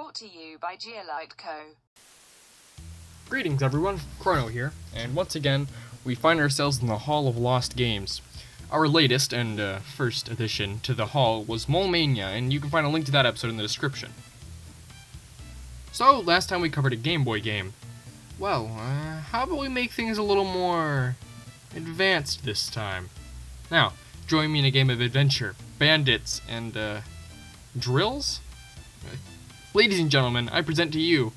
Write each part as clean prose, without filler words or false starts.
Brought to you by Geolite Co. Greetings everyone, Chrono here, and once again, we find ourselves in the Hall of Lost Games. Our latest and first addition to the hall was Mole Mania, and you can find a link to that episode in the description. So, last time we covered a Game Boy game. Well, how about we make things a little more advanced this time? Now, join me in a game of adventure, bandits, and drills? Ladies and gentlemen, I present to you,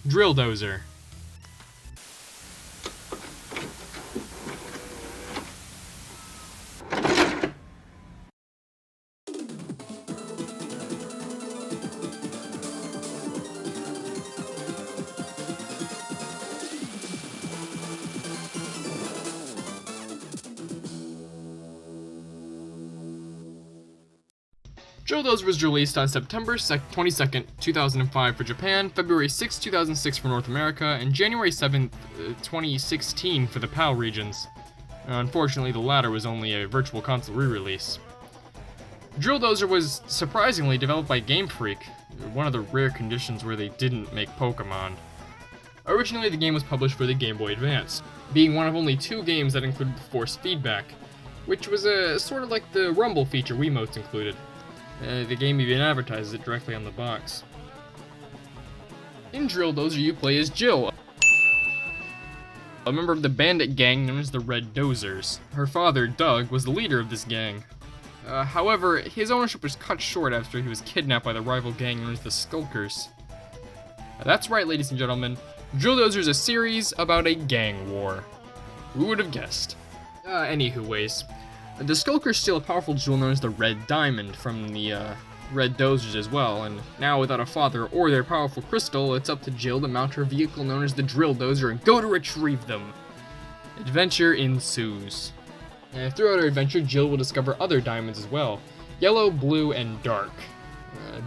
Drill Dozer. Drill Dozer was released on September 22nd, 2005 for Japan, February 6, 2006 for North America, and January 7th, 2016 for the PAL regions. Unfortunately, the latter was only a virtual console re-release. Drill Dozer was surprisingly developed by Game Freak, one of the rare conditions where they didn't make Pokemon. Originally, the game was published for the Game Boy Advance, being one of only 2 games that included force feedback, which was sort of like the Rumble feature Wiimotes included. The game even advertises it directly on the box. In Drill Dozer, you play as Jill, a member of the bandit gang known as the Red Dozers. Her father, Doug, was the leader of this gang. However, his ownership was cut short after he was kidnapped by the rival gang known as the Skulkers. That's right, ladies and gentlemen, Drill Dozer is a series about a gang war. Who would have guessed? Anyways. The Skulkers steal a powerful jewel known as the Red Diamond from the Red Dozers as well, and now without a father or their powerful crystal, it's up to Jill to mount her vehicle known as the Drill Dozer and go to retrieve them. Adventure ensues. Throughout her adventure, Jill will discover other diamonds as well. Yellow, blue, and dark.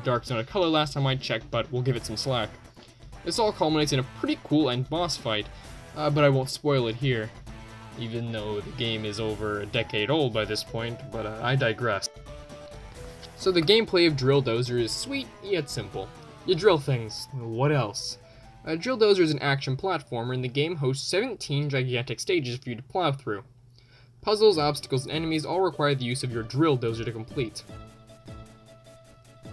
Dark's not a color last time I checked, but we'll give it some slack. This all culminates in a pretty cool end boss fight, but I won't spoil it here. Even though the game is over a decade old by this point, but I digress. So the gameplay of Drill Dozer is sweet, yet simple. You drill things. What else? Drill Dozer is an action platformer, and the game hosts 17 gigantic stages for you to plow through. Puzzles, obstacles, and enemies all require the use of your Drill Dozer to complete.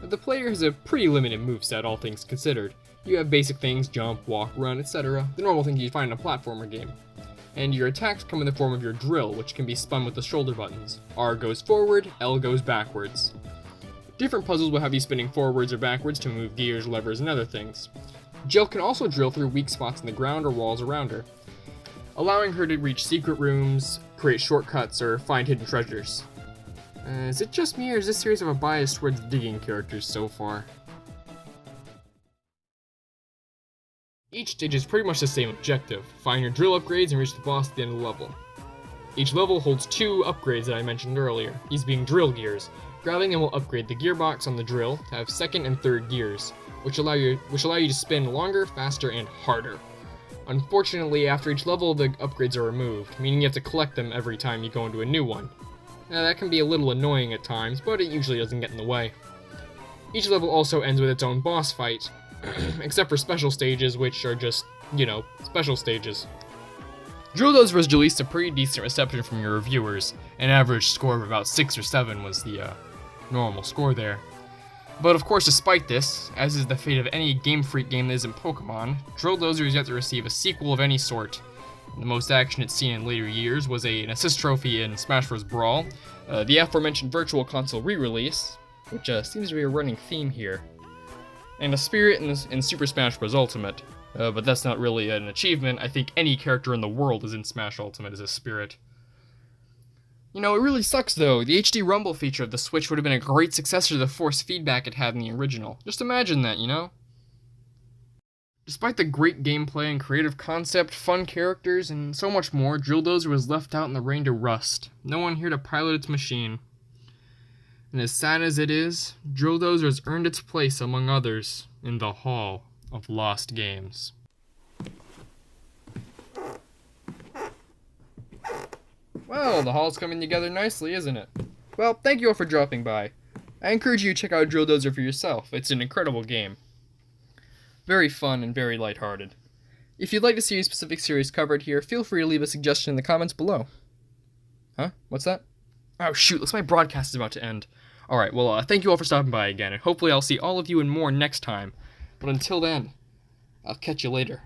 The player has a pretty limited moveset, all things considered. You have basic things, jump, walk, run, etc. The normal things you'd find in a platformer game. And your attacks come in the form of your drill, which can be spun with the shoulder buttons. R goes forward, L goes backwards. Different puzzles will have you spinning forwards or backwards to move gears, levers, and other things. Jill can also drill through weak spots in the ground or walls around her, allowing her to reach secret rooms, create shortcuts, or find hidden treasures. Is it just me, or is this series have a bias towards digging characters so far? Each stage is pretty much the same objective: find your drill upgrades and reach the boss at the end of the level. Each level holds 2 upgrades that I mentioned earlier, these being drill gears. Grabbing them will upgrade the gearbox on the drill to have 2nd and 3rd gears, which allow you to spin longer, faster, and harder. Unfortunately, after each level, the upgrades are removed, meaning you have to collect them every time you go into a new one. Now, that can be a little annoying at times, but it usually doesn't get in the way. Each level also ends with its own boss fight, except for special stages, which are just, special stages. Drill Dozer was released to pretty decent reception from your reviewers. An average score of about 6 or 7 was the normal score there. But of course, despite this, as is the fate of any Game Freak game that isn't Pokemon, Drill Dozer is yet to receive a sequel of any sort. The most action it's seen in later years was an assist trophy in Smash Bros. Brawl, the aforementioned Virtual Console re-release, which seems to be a running theme here, and a spirit in Super Smash Bros. Ultimate. But that's not really an achievement. I think any character in the world is in Smash Ultimate as a spirit. It really sucks though. The HD Rumble feature of the Switch would have been a great successor to the force feedback it had in the original. Just imagine that, Despite the great gameplay and creative concept, fun characters, and so much more, Drill Dozer was left out in the rain to rust. No one here to pilot its machine. And as sad as it is, Drill Dozer has earned its place, among others, in the Hall of Lost Games. Well, the hall's coming together nicely, isn't it? Well, thank you all for dropping by. I encourage you to check out Drill Dozer for yourself. It's an incredible game. Very fun and very lighthearted. If you'd like to see a specific series covered here, feel free to leave a suggestion in the comments below. Huh? What's that? Oh shoot, looks like my broadcast is about to end. Alright, well, thank you all for stopping by again, and hopefully I'll see all of you and more next time. But until then, I'll catch you later.